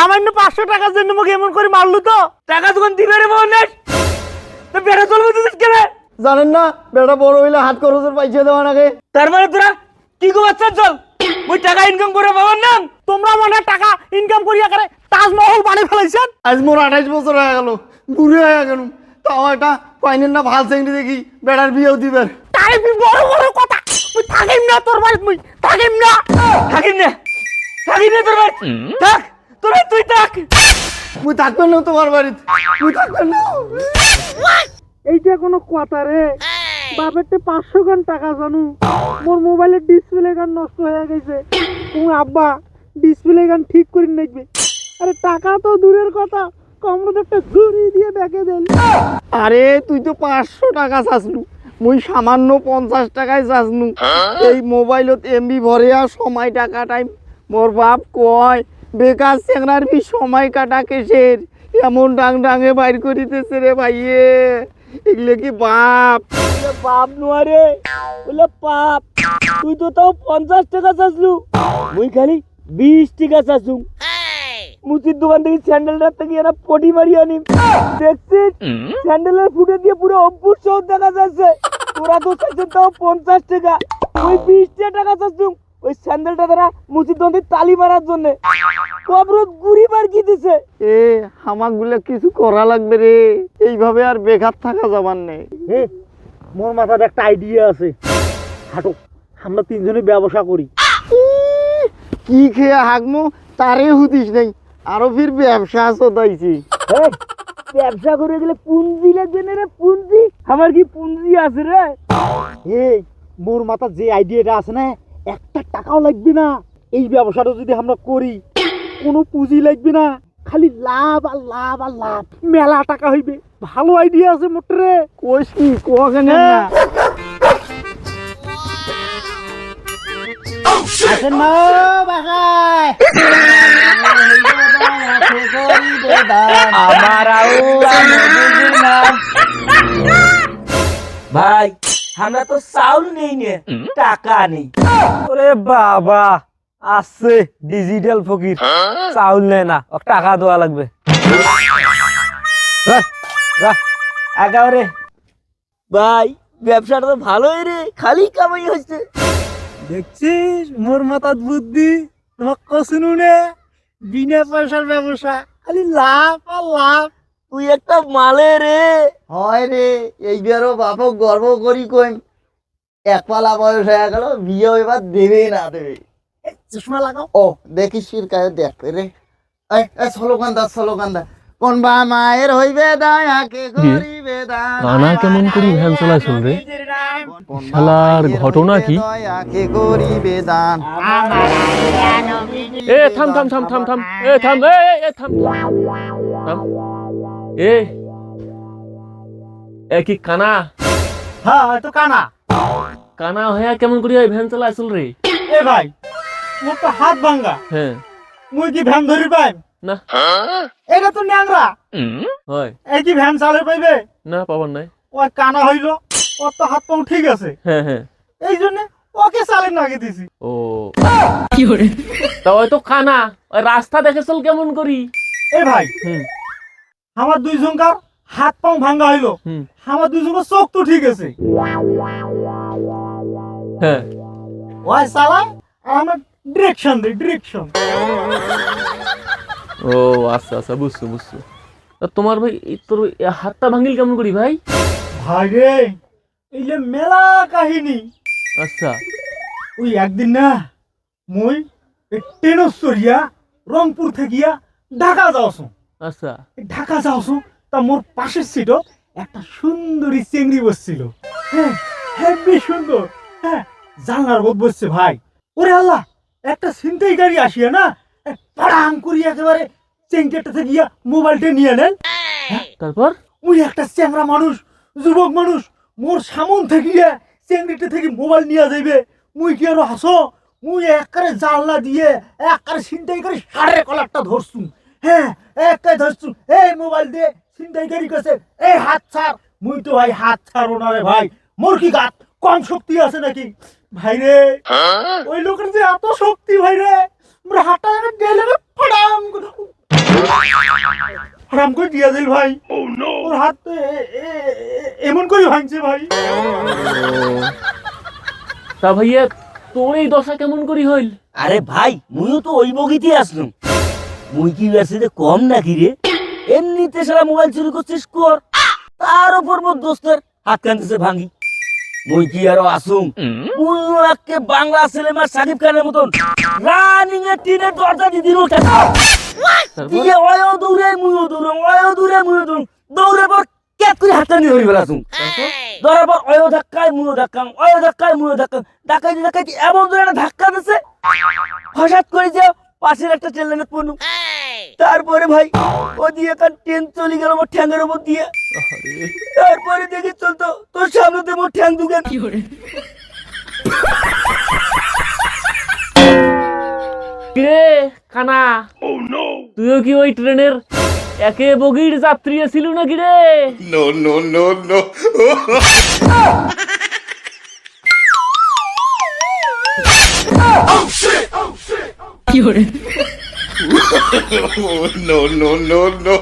সামান্য 500 টাকার জন্য মুখ এমন করে মারলু তো টাকা যখন দিবে রে বোনেস তো বেড়া চলবে তুই কেন জানেন না বেড়া বড় হইলে হাত খরচের পয়সা দেওয়া নাকি তার মানে তোরা কি গো বাচ্চা চল ওই টাকা ইনকাম করে বাবার নাম তোমরা মনে টাকা ইনকাম করিয়া করে তাজমহল বানিয়ে ফেলাইছেন আজ মোর 28 বছর হয়ে গেল বুড়ি হয়ে গেল তাও একটা পাইনেন না ভাল চেংড়ি দেখি বেড়ার বিয়েও দিবেন তাই বড় বড় কথা তুই থাকিম না তোর বাড়ি তুই থাকিম না তোর বাড়ি থাক তোরা তুই থাক তুই থাকবেন না তোমার বাড়িতে তুই থাকবেন না এইটা কোনো কথা রে বাপেরতে 500 গান টাকা জানু মোর মোবাইলের ডিসপ্লে গান নষ্ট হয়ে গেছে তুমি আব্বা ডিসপ্লে গান ঠিক করে নেবে আরে টাকা তো দূরের কথা কমরতে একটা ঘুরি দিয়ে ব্যাকে দেন আরে তুই তো 500 টাকা চাসলু মুই সামান্য 50 টাকায় চাসনু এই মোবাইলত এমবি ভরে আর সময় টাকা টাইম মোর বাপ কয় বেকার চেংড়ার বি সময় কাটা কেসের এমন ডাং ডাঙে বাইর করিতেছে রে ভাইয়ে এগুলো কি বাপ বাপ নোয়ারে বলে পাপ তুই তো তাও 50 টাকা চাসলু মুই খালি 20 টাকা চাসু মুচির দোকান থেকে স্যান্ডেলটা থেকে এরা পটি মারি আনি দেখছিস স্যান্ডেলের ফুটে দিয়ে পুরো অভ্যুর সহ দেখা যাচ্ছে তোরা তো চাইছে তাও 50 টাকা ওই 20 টাকা চাসু ওই স্যান্ডেলটা তারা মুচির দোকান থেকে তালি মারার জন্য কবরত গুড়ি বার কি দিছে এ হামাগুলো কিছু করা লাগবে রে এইভাবে আর বেকার থাকা যাবার নেই মোর মাথায় একটা আইডিয়া আছে হাঁটো আমরা তিনজনে ব্যবসা করি কি খেয়ে হাগমো তারে হুদিস নাই আরো ফির ব্যবসা চদাইছি ব্যবসা করে গেলে পুঁজি লাগবে না রে পুঁজি আমার কি পুঁজি আছে রে মোর মাথা যে আইডিয়াটা আছে না একটা টাকাও লাগবে না এই ব্যবসাটা যদি আমরা করি কোনো পুঁজি লাগবে না খালি লাভ আর লাভ আর লাভ মেলা টাকা হইবে ভালো আইডিয়া আছে মোটরে কইস কি কোয়াখানে না আসেন মা বাসায় ভাই আমরা তো চাউল নেই নে টাকা নেই ওরে বাবা আছে ডিজিটাল ফকির চাউল নেই না টাকা দেওয়া লাগবে একেবারে ভাই ব্যবসাটা তো ভালোই রে খালি কামাই হচ্ছে দেখছিস মোর মাথার বুদ্ধি তোমার কসুনু নে বিনা পয়সার ব্যবসা খালি লাভ আর লাভ তুই একটা মালে রে হয় রে এইবারও বাপক গর্ব করি কই এক পালা বয়স হয়ে গেল বিয়ে এবার দেবে না দেবে চশমা লাগাও ও দেখিস কায় দেখ রে স্লোগান কোন বা মায়ের হইবে দায়াকে করিবে দান কানা কেমন করি ভ্যান চালাইছল রে শালার ঘটনা কি করিবে দান এ থাম এ থাম এ কি কানা হ্যাঁ তো কানা হইয়া কেমন করি ভ্যান চালাইছল রে এ ভাই মোর তো হাত ভাঙা হ্যাঁ মুই কি ভ্যান ধরি পাই না এটা তো ন্যাংরা হয় এই কি ভ্যান চালে পাইবে না পাবার নাই ওই কানা হইল ওর তো হাত পাও ঠিক আছে হ্যাঁ এই জন্য ওকে চালে নাগে দিছি ও কি করে তা ওই তো কানা ওই রাস্তা দেখেছল কেমন করি এ ভাই আমার দুইজনকার হাত পাও ভাঙা হইলো আমার দুইজনের চোখ তো ঠিক আছে হ্যাঁ ওই চালায় আর আমার ডিরেকশন ও আচ্ছা বুঝছো তা তোমার ভাই তোর হাতটা ভাঙিল কেমন করি ভাই ভাই রে এই যে মেলা কাহিনী আচ্ছা ওই একদিন না মুই ট্রেনস্তরিয়া রংপুর থেকিয়া ঢাকা যাওছো আচ্ছা ঢাকা যাওছো তা মোর পাশের সিটও একটা সুন্দরী চেংড়ি বসছিল হ্যাঁ হেব্বি সুন্দর হ্যাঁ জানলার বোধ বসছে ভাই ওরে আল্লাহ একটা ছিনতাইকারী আসিয়া না পাড়াং করি একেবারে চেংড়িটা থেকে গিয়া মোবাইলটা নিয়ে নেন তারপর ওই একটা চ্যাংড়া মানুষ যুবক মানুষ মোর সামন থেকে চেংড়িটা থেকে মোবাইল নিয়ে যাইবে মুই কি আরো হাসো মুই একবারে জানলা দিয়ে একবারে ছিনতাইকারী সাড়ে কলারটা ধরছু হ্যাঁ একটাই ধরছু এই মোবাইল দিয়ে ছিনতাইকারী কাছে এই হাত ছাড় মুই তো ভাই হাত ছাড়ো না রে ভাই মোর কি গাত কম শক্তি আছে নাকি ভাই রে ওই লোকের যে এত শক্তি ভাই রে হাঁটা গেলে ফাড়াম হারাম করে দিয়া দিল ভাই। ওর হাত তো এমন করে ভাঙছে ভাই। তা ভাইয়া তোর এই দশা কেমন করি হইল? আরে ভাই মুইও তো ওই বগিতে আসলাম। মুই কি আছে যে কম নাকি রে? এমনিতে সারা মোবাইল চুরি করছিস কর, তার উপর মোর দোস্তের হাত কানতেছে ভাঙি। মুই কি আরো আসুম? মুইও একে বাংলা সিনেমার সাকিব খানের মতন রানিং এ টিনের দরজা দিয়ে দিল টাকা দিয়ে ওয়ও দৌড়ে মুইও দৌড়ে, ওয়ও দৌড়ে মুইও দৌড়, দৌড়ে পর ক্যাট করে হাতটা নিয়ে ধরে ফেলাছুম। ধরার পর ওয়ও ধাক্কায় মুইও ধাক্কাম, ওয়ও ধাক্কায় মুইও ধাক্কাম, ডাকাইতে ডাকাইতে এমন ধরে একটা ধাক্কা দিছে হঠাৎ করে যে পাশের একটা ট্রেনের পড়লুম। তারপরে ভাই ও দিয়ে একটা ট্রেন চলে গেল মোর ঠ্যাঙ্গের উপর দিয়ে। তারপরে দেখি চলতো তোর সামনে মোর ঠ্যাং দুগে। কিরে কানা, তুইও কি ওই ট্রেনের একে বগির যাত্রী ছিল নাকি রে? No, no, no, no. Oh, no, no, no, no.